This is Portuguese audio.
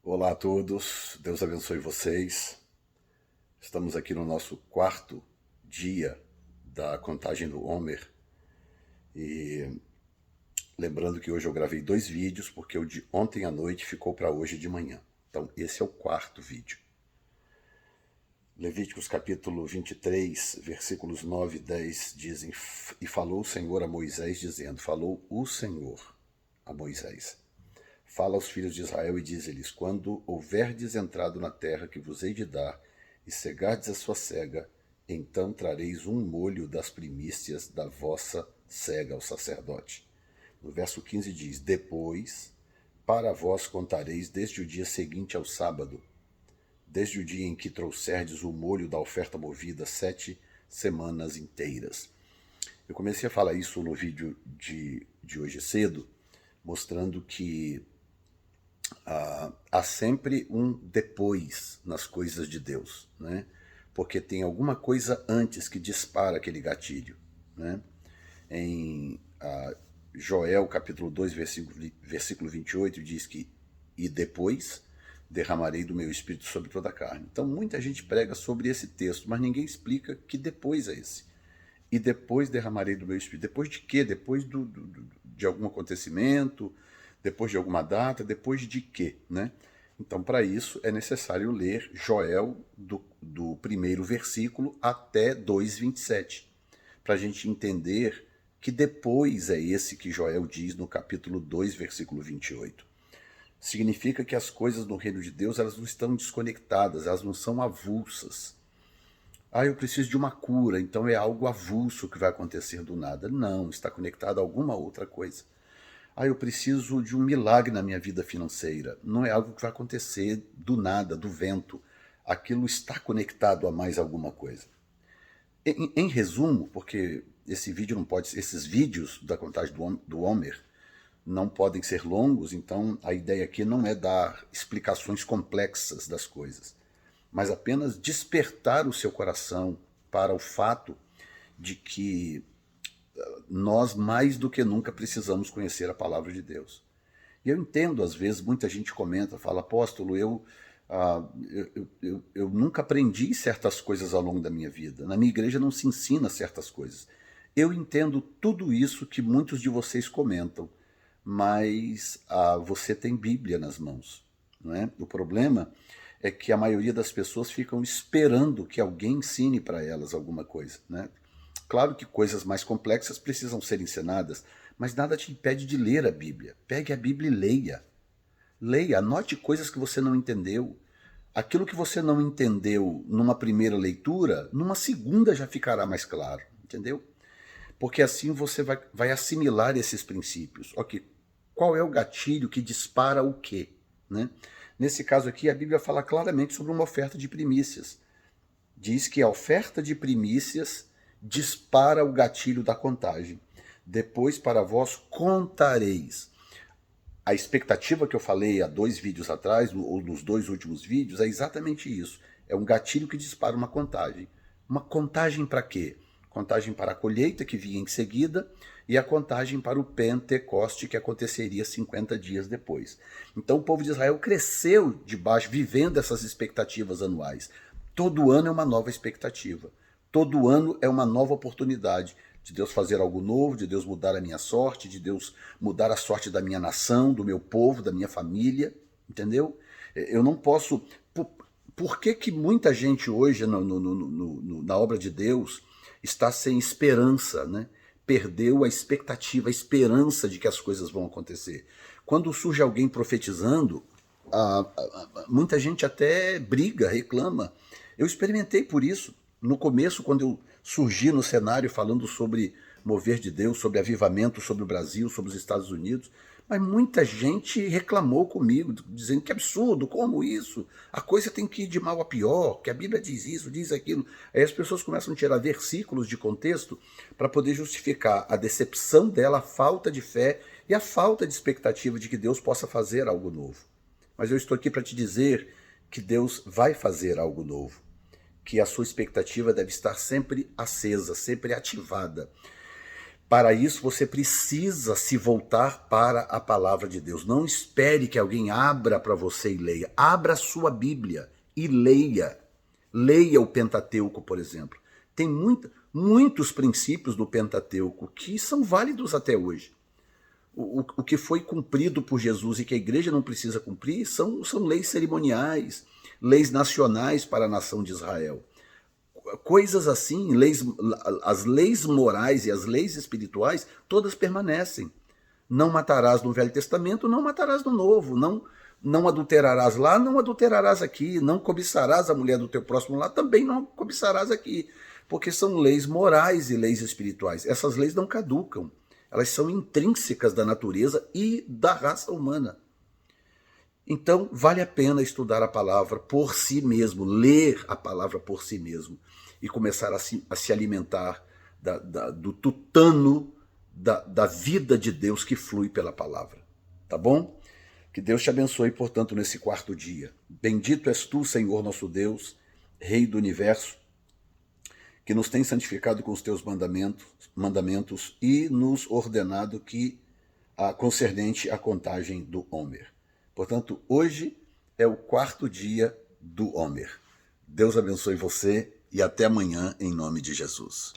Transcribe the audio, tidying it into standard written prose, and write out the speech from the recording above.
Olá a todos, Deus abençoe vocês. Estamos aqui no nosso quarto dia da contagem do Homer e lembrando que hoje eu gravei 2 vídeos porque o de ontem à noite ficou para hoje de manhã. Então esse é o quarto vídeo. Levíticos capítulo 23, versículos 9 e 10 dizem: E falou o Senhor a Moisés dizendo, falou o Senhor a Moisés: Fala aos filhos de Israel e diz-lhes: Quando houverdes entrado na terra que vos hei de dar, e cegardes a sua cega, então trareis um molho das primícias da vossa cega ao sacerdote. No verso 15 diz: Depois, para vós contareis desde o dia seguinte ao sábado, desde o dia em que trouxerdes o molho da oferta movida 7 semanas inteiras. Eu comecei a falar isso no vídeo de hoje cedo, mostrando que há sempre um depois nas coisas de Deus, né? Porque tem alguma coisa antes que dispara aquele gatilho, né? Em Joel capítulo 2, versículo 28 diz que e depois derramarei do meu espírito sobre toda a carne. Então muita gente prega sobre esse texto, mas ninguém explica que depois é esse. E depois derramarei do meu espírito. Depois de quê? Depois de algum acontecimento, depois de alguma data, depois de quê, né? Então, para isso, é necessário ler Joel do primeiro versículo até 2:27, para a gente entender que depois é esse que Joel diz no capítulo 2, versículo 28. Significa que as coisas no reino de Deus, elas não estão desconectadas, elas não são avulsas. Eu preciso de uma cura, então é algo avulso que vai acontecer do nada. Não, está conectado a alguma outra coisa. Eu preciso de um milagre na minha vida financeira. Não é algo que vai acontecer do nada, do vento. Aquilo está conectado a mais alguma coisa. Em resumo, porque esses vídeos da contagem do Homer não podem ser longos, então a ideia aqui não é dar explicações complexas das coisas, mas apenas despertar o seu coração para o fato de que nós mais do que nunca precisamos conhecer a palavra de Deus. E eu entendo, às vezes, muita gente comenta, fala, apóstolo, eu nunca aprendi certas coisas ao longo da minha vida. Na minha igreja não se ensina certas coisas. Eu entendo tudo isso que muitos de vocês comentam, mas você tem Bíblia nas mãos, não é? O problema é que a maioria das pessoas ficam esperando que alguém ensine para elas alguma coisa, né? Claro que coisas mais complexas precisam ser ensinadas, mas nada te impede de ler a Bíblia. Pegue a Bíblia e leia. Leia, anote coisas que você não entendeu. Aquilo que você não entendeu numa primeira leitura, numa segunda já ficará mais claro, entendeu? Porque assim você vai assimilar esses princípios. Ok, qual é o gatilho que dispara o quê? Né? Nesse caso aqui, a Bíblia fala claramente sobre uma oferta de primícias. Diz que a oferta de primícias dispara o gatilho da contagem. Depois para vós contareis. A expectativa que eu falei há 2 vídeos atrás, ou nos 2 últimos vídeos, é exatamente isso. É um gatilho que dispara uma contagem. Uma contagem para quê? Contagem para a colheita, que vinha em seguida, e a contagem para o Pentecoste, que aconteceria 50 dias depois. Então o povo de Israel cresceu debaixo, vivendo essas expectativas anuais. Todo ano é uma nova expectativa. Todo ano é uma nova oportunidade de Deus fazer algo novo, de Deus mudar a minha sorte, de Deus mudar a sorte da minha nação, do meu povo, da minha família, entendeu? Eu não posso... Por que muita gente hoje na obra de Deus está sem esperança, né? Perdeu a expectativa, a esperança de que as coisas vão acontecer. Quando surge alguém profetizando, muita gente até briga, reclama. Eu experimentei por isso. No começo, quando eu surgi no cenário falando sobre mover de Deus, sobre avivamento, sobre o Brasil, sobre os Estados Unidos, mas muita gente reclamou comigo, dizendo que absurdo, como isso? A coisa tem que ir de mal a pior, que a Bíblia diz isso, diz aquilo. Aí as pessoas começam a tirar versículos de contexto para poder justificar a decepção dela, a falta de fé e a falta de expectativa de que Deus possa fazer algo novo. Mas eu estou aqui para te dizer que Deus vai fazer algo novo, que a sua expectativa deve estar sempre acesa, sempre ativada. Para isso, você precisa se voltar para a palavra de Deus. Não espere que alguém abra para você e leia. Abra a sua Bíblia e leia. Leia o Pentateuco, por exemplo. Tem muitos princípios do Pentateuco que são válidos até hoje. O que foi cumprido por Jesus e que a igreja não precisa cumprir são leis cerimoniais, leis nacionais para a nação de Israel. Coisas assim, as leis morais e as leis espirituais, todas permanecem. Não matarás no Velho Testamento, não matarás no Novo. Não adulterarás lá, não adulterarás aqui. Não cobiçarás a mulher do teu próximo lá, também não cobiçarás aqui. Porque são leis morais e leis espirituais. Essas leis não caducam. Elas são intrínsecas da natureza e da raça humana. Então, vale a pena estudar a palavra por si mesmo, ler a palavra por si mesmo e começar a se alimentar do tutano da vida de Deus que flui pela palavra. Tá bom? Que Deus te abençoe, portanto, nesse quarto dia. Bendito és tu, Senhor nosso Deus, Rei do Universo, que nos tem santificado com os teus mandamentos e nos ordenado que concernente à contagem do Homer. Portanto, hoje é o quarto dia do Homer. Deus abençoe você e até amanhã, em nome de Jesus.